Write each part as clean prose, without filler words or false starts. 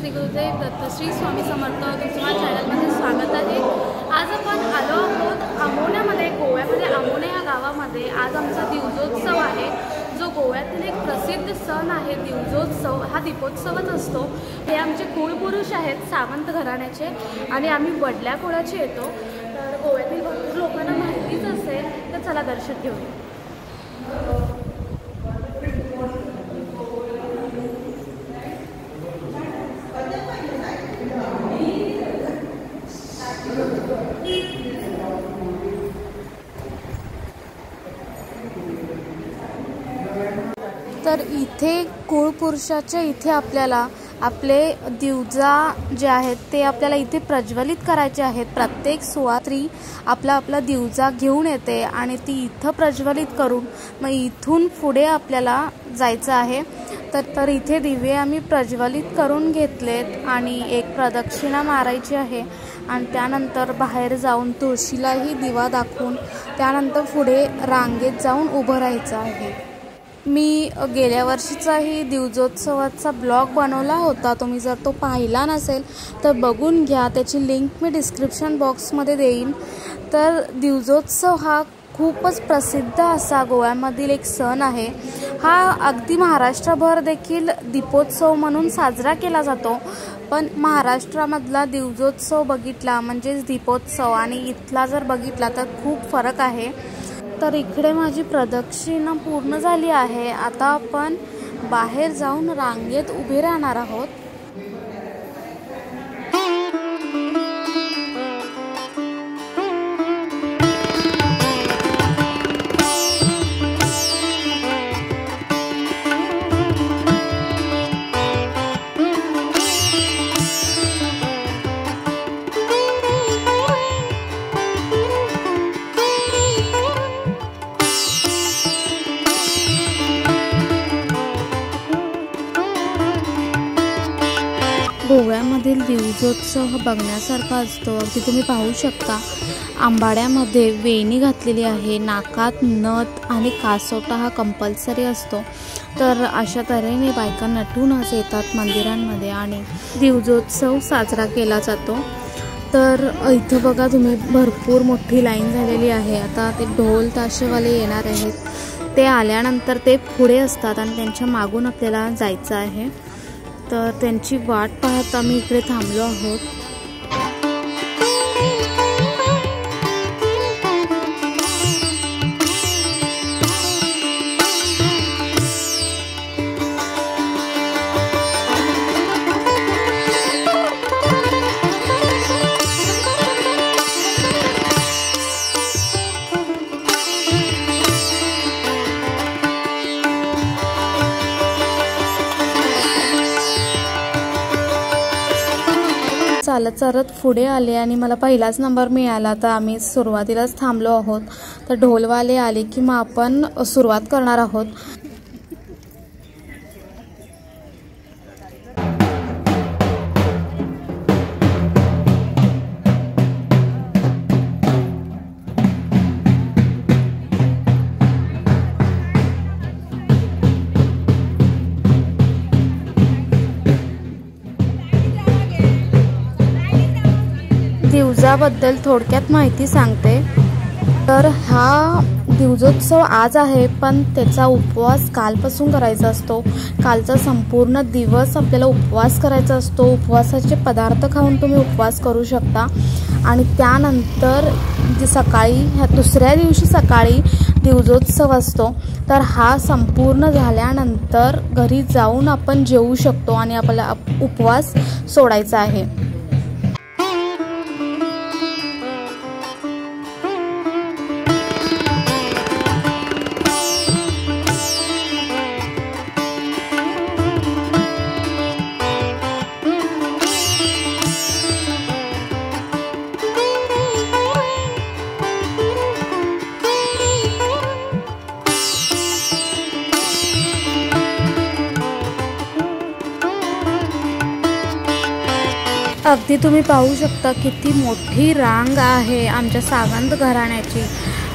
श्री गुरुदेव दत्त श्री स्वामी समर्थ तुमच्या चॅनलमध्ये स्वागत आहे। आज आपण आलो आहोत आमोण्यामध्ये, गोव्यामध्ये आमोण्या या गावामध्ये। आज आमचा दिवजोत्सव आहे, जो गोव्यातील एक प्रसिद्ध सण आहे। दिवजोत्सव हा दीपोत्सवच असतो। हे आमचे कुळपुरुष आहेत सावंत घराण्याचे आणि आम्ही वडल्या कुळाचे येतो। तर गोव्यातील भरपूर लोकांना माहितीच असेल, तर चला दर्शन घेऊया। तर इथे कुळपुरुषाच्या इथे आपल्याला आपले दिवजा जे आहेत ते आपल्याला इथे प्रज्वलित करायचे आहेत। प्रत्येक सुवात्री आपला दिवजा घेऊन येते आणि ती इथं प्रज्वलित करून मग इथून पुढे आपल्याला जायचं आहे। तर इथे दिवे आम्ही प्रज्वलित करून घेतलेत आणि एक प्रदक्षिणा मारायची आहे आणि त्यानंतर बाहेर जाऊन तुळशीलाही दिवा दाखवून त्यानंतर पुढे रांगेत जाऊन उभं राहायचं आहे। मी गेल्या वर्षीचाही दिवजोत्सवाचा ब्लॉग बनवला होता, तुम्ही जर तो पाहिला नसेल तर बघून घ्या, त्याची लिंक मी डिस्क्रिप्शन बॉक्समध्ये देईन। तर दिवजोत्सव हा खूपच प्रसिद्ध असा गोव्यामधील एक सण आहे। हा अगदी महाराष्ट्रभर देखील दीपोत्सव म्हणून साजरा केला जातो, पण महाराष्ट्रामधला दिवजोत्सव बघितला म्हणजेच दीपोत्सव आणि इथला जर बघितला तर खूप फरक आहे। तर इकडे माझी प्रदक्षिणा पूर्ण झाली आहे। आता आपण बाहेर जाऊन रांगेत उभे राहणार आहोत। गोव्यामधील दिवजोत्सव हा बघण्यासारखा असतो। अगदी तुम्ही पाहू शकता, आंबाड्यामध्ये वेणी घातलेली आहे, नाकात नथ आणि कासोटा हा कंपल्सरी असतो। तर अशा तऱ्हेने बायका नटूनच येतात मंदिरांमध्ये आणि दिवजोत्सव साजरा केला जातो। तर इथं बघा तुम्ही, भरपूर मोठी लाईन झालेली आहे। आता ते ढोल ताशेवाले येणार आहेत, ते आल्यानंतर ते पुढे असतात आणि त्यांच्या मागून आपल्याला जायचं आहे। तर त्यांची वाट पाहत आम्ही इकडे थांबलो आहोत। चालत पुढे आले आणि मला पहिलाच नंबर मिळाला। तर आम्ही सुरुवातीलाच थांबलो आहोत। तर ढोलवाले आले की मग आपण सुरुवात करणार आहोत। दिवजाबद्दल थोडक्यात माहिती सांगते। तर हा दिवजोत्सव आज आहे, पण त्याचा उपवास कालपासून करायचा असतो। कालचा संपूर्ण दिवस आपल्याला उपवास करायचा असतो। उपवासाचे पदार्थ खाऊन तुम्ही उपवास करू शकता आणि त्यानंतर सकाळी दुसऱ्या दिवशी सकाळी दिवजोत्सव असतो। तर हा संपूर्ण झाल्यानंतर घरी जाऊन आपण जेवू शकतो आणि आपला उपवास सोडायचा आहे। अगदी तुम्ही पाहू शकता किती मोठी रांग आहे आमच्या सावंत घराण्याची।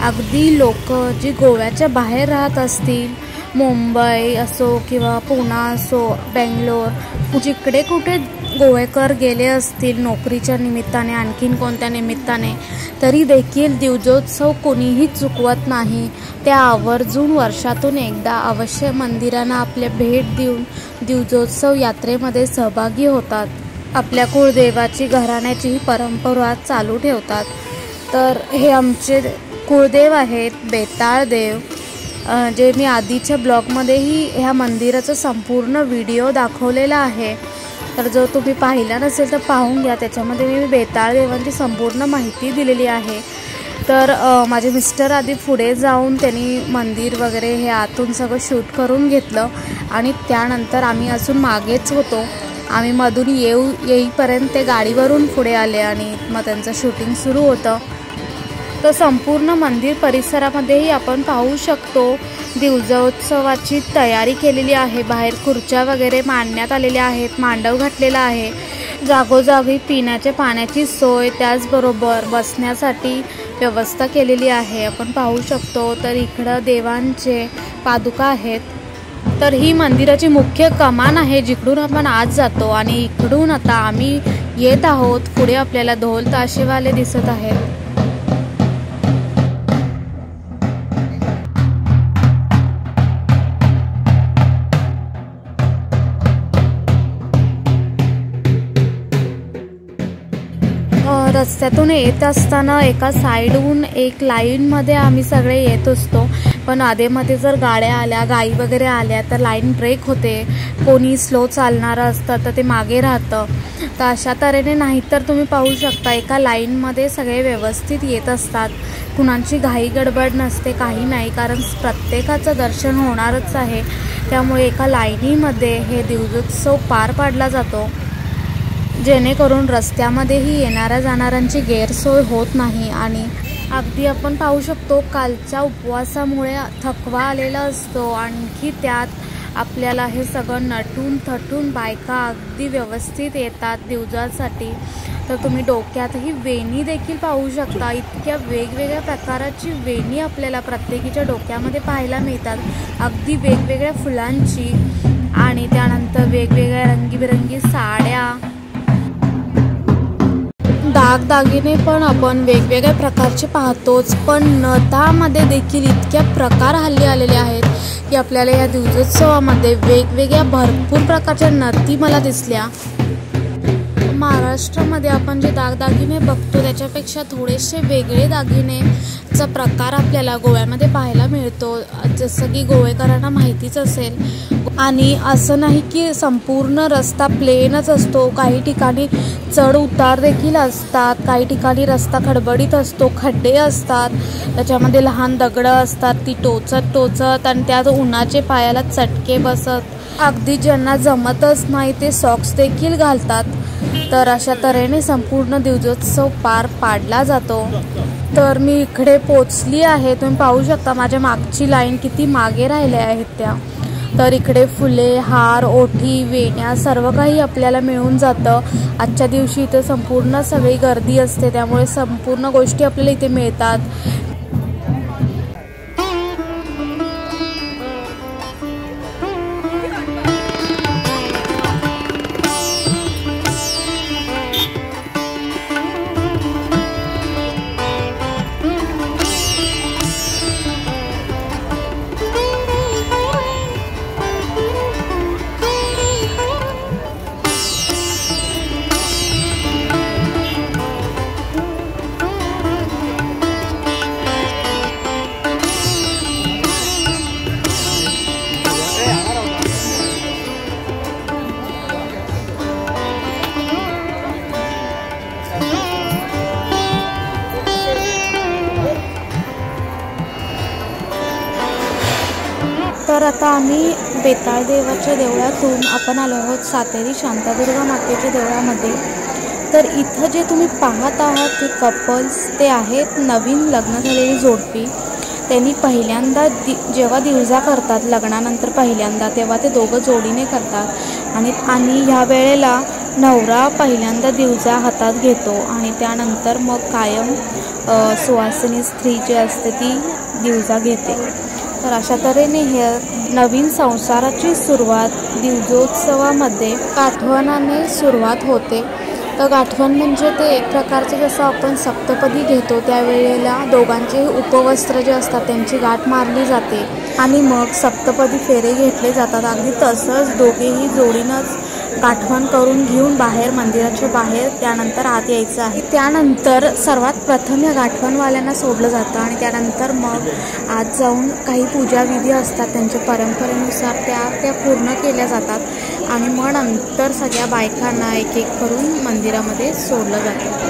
अगदी लोक जी गोव्याच्या बाहेर राहत असतील मुंबई असो किंवा पुणे असो, बेंगलोर, जिकडे कुठे गोवेकर गेले असतील नोकरीच्या निमित्ताने, आणखीन कोणत्या निमित्ताने, तरी देखील दिवजोत्सव कोणीही चुकवत नाही. त्या आवर्जून वर्षातून एकदा अवश्य मंदिरांना आपल्या भेट देऊन दिवजोत्सव यात्रेमध्ये सहभागी होतात. आपल्या कुळदेवाची घराण्याची ही परंपरा चालू ठेवतात. तर हे आमचे कुळदेव आहेत बेताळ देव, जे मी आधीच्या ब्लॉगमध्येही ह्या मंदिराचा संपूर्ण व्हिडिओ दाखवलेला आहे. तर जो तुम्ही पाहिला नसेल तर पाहून घ्या, त्याच्यामध्ये मी बेताळ देवांची संपूर्ण माहिती दिलेली आहे. तर माझे मिस्टर आधी पुढे जाऊन त्यांनी मंदिर वगैरे हे आतून सगळं शूट करून घेतलं आणि त्यानंतर आम्ही अजून मागेच होतो. आम्ही मधून येईपर्यंत ते गाडीवरून पुढे आले आणि मग त्यांचं शूटिंग सुरू होतं. तर संपूर्ण मंदिर परिसरामध्येही आपण पाहू शकतो दिवजोत्सवाची तयारी केलेली आहे. बाहेर खुर्च्या वगैरे मांडण्यात आलेल्या आहेत, मांडव घातलेला आहे, जागोजागी पिण्याच्या पाण्याची सोय, त्याचबरोबर बसण्यासाठी व्यवस्था केलेली आहे, आपण पाहू शकतो. तर इकडं देवांचे पादुका आहेत. तर ही मंदिराची मुख्य कमान आहे, जिकडून आपण आज जातो आणि इकडून आता आम्ही येत आहोत. पुढे आपल्याला ढोल ताशेवाले दिसत आहेत. रस्त्यातून येत असताना एका साईडहून एक लाईनमध्ये आम्ही सगळे येत असतो, पण आधेमध्ये जर गाड्या आल्या, गाई वगैरे आल्या तर लाईन ब्रेक होते. कोणी स्लो चालणारं असतं तर ते मागे राहतं. तर अशा तऱ्हेने नाहीतर तुम्ही पाहू शकता एका लाईनमध्ये सगळे व्यवस्थित येत असतात. कुणाची घाई गडबड नसते, काही नाही, कारण प्रत्येकाचं दर्शन होणारच आहे. त्यामुळे एका लाईनीमध्ये हे दिवजोत्सव पार पाडला जातो, जेणेकरून रस्त्यामध्येही येणाऱ्या जाणाऱ्यांची गैरसोय होत नाही. आणि अगदी आपण पाहू शकतो कालच्या उपवासामुळे थकवा आलेला असतो, आणखी त्यात आपल्याला हे सगळं नटून थटून बायका अगदी व्यवस्थित येतात दिवजासाठी. तर तुम्ही डोक्यातही वेणी देखील पाहू शकता. इतक्या वेगवेगळ्या प्रकाराची वेणी आपल्याला प्रत्येकीच्या डोक्यामध्ये पाहायला मिळतात, अगदी वेगवेगळ्या फुलांची. आणि त्यानंतर वेगवेगळ्या रंगीबेरंगी साड्या, दागदागिने पण आपण वेगवेगळ्या प्रकारचे पाहतोच, पण नथामध्ये देखील इतक्या प्रकार हल्ली आलेले आहेत की आपल्याला या दिवजोत्सवामध्ये वेगवेगळ्या भरपूर प्रकारच्या नथी मला दिसल्या. महाराष्ट्रामध्ये आपण जे दागदागिने बघतो त्याच्यापेक्षा थोडेसे वेगळे दागिनेचा प्रकार आपल्याला गोव्यामध्ये पाहायला मिळतो, जसं की गोवेकरांना माहितीच असेल. आणि असं नाही की संपूर्ण रस्ता प्लेनच असतो, काही ठिकाणी चढ उतार देखील असतात, काही ठिकाणी रस्ता खडबडीत असतो, खड्डे असतात, त्याच्यामध्ये लहान दगडं असतात, ती टोचत आणि त्यात उन्हाचे पायाला चटके बसत. अगदी ज्यांना जमतच नाही ते सॉक्स देखील घालतात. तर अशा तऱ्हेने संपूर्ण दिवजोत्सव पार पाडला जातो. तर मी इकडे पोचली आहे, तुम्ही पाहू शकता माझ्या मागची लाईन किती मागे राहिल्या आहेत त्या. तर इकडे फुले, हार, ओठी, वेण्या सर्व काही आपल्याला मिळून जातं. आजच्या दिवशी इथे संपूर्ण सगळी गर्दी असते, त्यामुळे संपूर्ण गोष्टी आपल्याला इथे मिळतात. तर आता आम्ही बेताळ देवाच्या देवळातून आपण आलो आहोत सातेरी शांतादुर्गा मातेच्या देवळामध्ये. तर इथं जे तुम्ही पाहत आहात ते कपल्स, ते आहेत नवीन लग्न झालेली जोडपी. त्यांनी पहिल्यांदा जेव्हा दिवजा करतात लग्नानंतर पहिल्यांदा, तेव्हा ते दोघं जोडीने करतात. आणि ह्या वेळेला नवरा पहिल्यांदा दिवजा हातात घेतो आणि त्यानंतर मग कायम सुवासिनी स्त्री जी असते ती दिवजा घेते. तर अशा तऱ्हेने हे नवीन संसाराची सुरुवात दिवजोत्सवामध्ये गाठवणाने सुरुवात होते. तर गाठवण म्हणजे ते एक प्रकारचं जसं आपण सप्तपदी घेतो त्यावेळेला दोघांचे उपवस्त्र जे असतात त्यांची गाठ मारली जाते आणि मग सप्तपदी फेरे घेतले जातात. अगदी तसंच दोघेही जोडीनंच गाठवण करून घेऊन बाहेर मंदिराच्या बाहेर त्यानंतर आत यायचं आहे. त्यानंतर सर्वात प्रथम या गाठवणवाल्यांना सोडलं जातं आणि त्यानंतर मग आत जाऊन काही पूजाविधी असतात त्यांच्या परंपरेनुसार त्या पूर्ण केल्या जातात आणि मग नंतर सगळ्या बायकांना एक एक करून मंदिरामध्ये सोडलं जातं.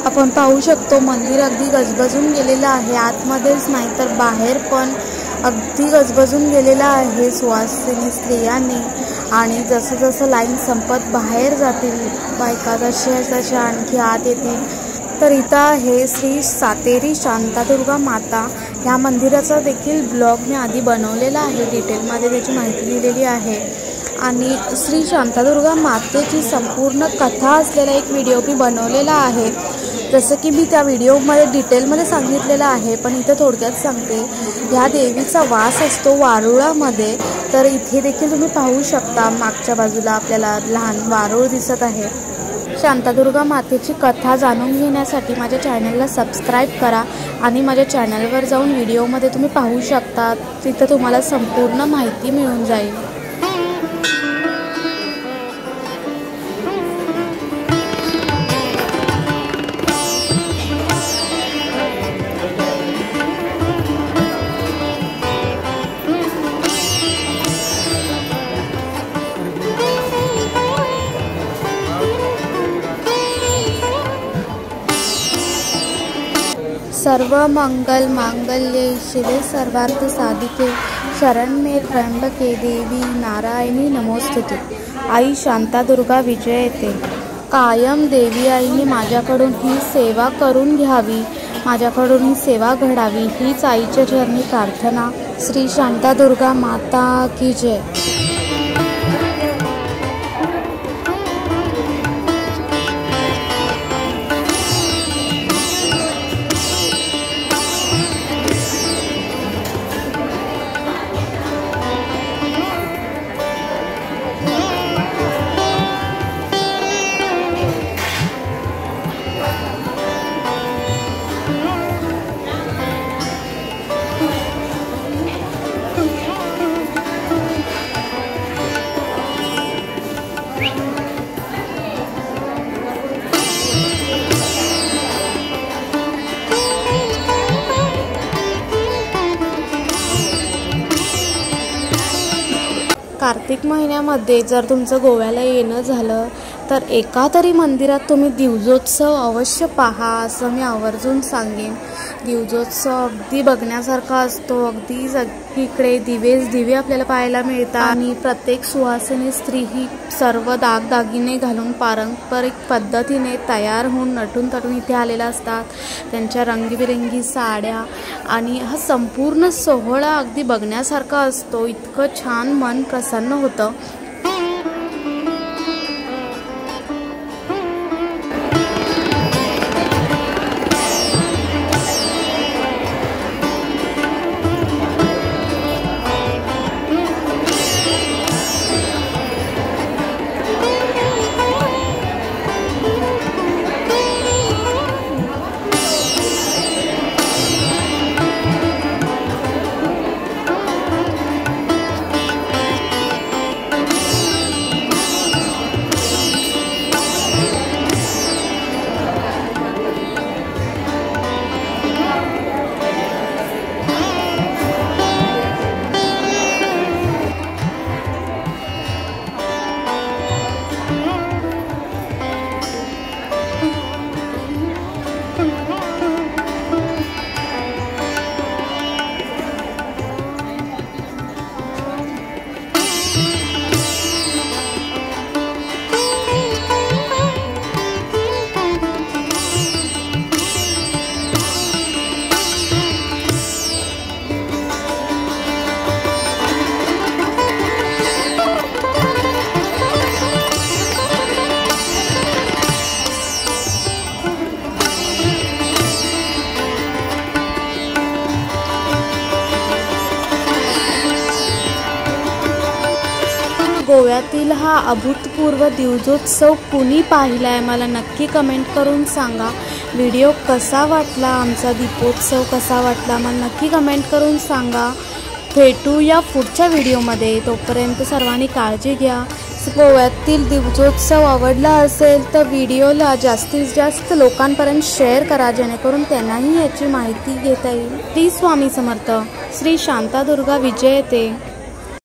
आपण पाहू शकतो मंदिर अगदी गजबजून गेलेलं आहे. आतमध्येच नाही तर बाहेर पण अगदी गजबजून गेलेलं आहे सुवासिनी स्त्रियांनी. आणि जसं जसं लाईन संपत बाहेर जातील बायका तशा आणखी आत येतील. तर इथं आहे श्री सातेरी शांतादुर्गा माता. ह्या मंदिराचा देखील ब्लॉग मी आधी बनवलेला आहे, डिटेलमध्ये त्याची माहिती दिलेली आहे. आणि श्री शांतादुर्गा मातेची संपूर्ण कथा असलेला एक व्हिडिओ मी बनवलेला आहे. जसं की मी त्या व्हिडिओमध्ये डिटेलमध्ये सांगितलेलं आहे, पण इथं थोडक्यात सांगते. ह्या देवीचा वास असतो वारुळामध्ये. तर इथे देखील तुम्ही पाहू शकता मागच्या बाजूला आपल्याला लहान वारुळ दिसत आहे. शांतादुर्गा मातेची कथा जाणून घेण्यासाठी माझ्या चॅनलला सबस्क्राईब करा आणि माझ्या चॅनलवर जाऊन व्हिडिओमध्ये तुम्ही पाहू शकता. तिथं तुम्हाला संपूर्ण माहिती मिळून जाईल. सर्व मंगल मांगल्ये शिवे सर्वार्थ साधिके शरण्ये त्र्यंबके देवी नारायणी नमोस्तुते. आई शांतादुर्गा विजयते. कायम देवी आईने माझ्याकडून ही सेवा करून घ्यावी, माझ्याकडून ही सेवा घडावी, हीच आईच्या चरणी प्रार्थना. श्री शांतादुर्गा माता की जय. कार्तिक महिन्यामध्ये जर तुमचं गोव्याला येणं झालं तर एका तरी मंदिरात तुम्ही दिवजोत्सव अवश्य पहा, असं मी आवर्जून सांगेन. दिवजोत्सव अगदी बघण्यासारखा असतो. अगदी सगळीकडे दिवे आपल्याला पाहायला मिळतात आणि प्रत्येक सुवासिनी स्त्री ही सर्व दागदागिने घालून पारंपरिक पद्धतीने तयार होऊन नटून तटून इथे आलेल्या असतात. त्यांच्या रंगीबिरंगी साड्या आणि हा संपूर्ण सोहळा अगदी बघण्यासारखा असतो. इतकं छान मन प्रसन्न होतं. गोव्यातील हा अभूतपूर्व दिवजोत्सव कुणी पाहिला आहे मला नक्की कमेंट करून सांगा। व्हिडिओ कसा वाटला, आमचा दीपोत्सव कसा वाटला मला नक्की कमेंट करून सांगा। भेटूया पुढच्या व्हिडिओमध्ये, तोपर्यंत सर्वांनी काळजी घ्या। गोव्यातील दिवजोत्सव आवडला असेल तर व्हिडिओला जास्तीत जास्त लोकांपर्यंत शेअर करा, जेणेकरून त्यांनाही याची माहिती घेता येईल। श्री स्वामी समर्थ। श्री शांतादुर्गा विजयते।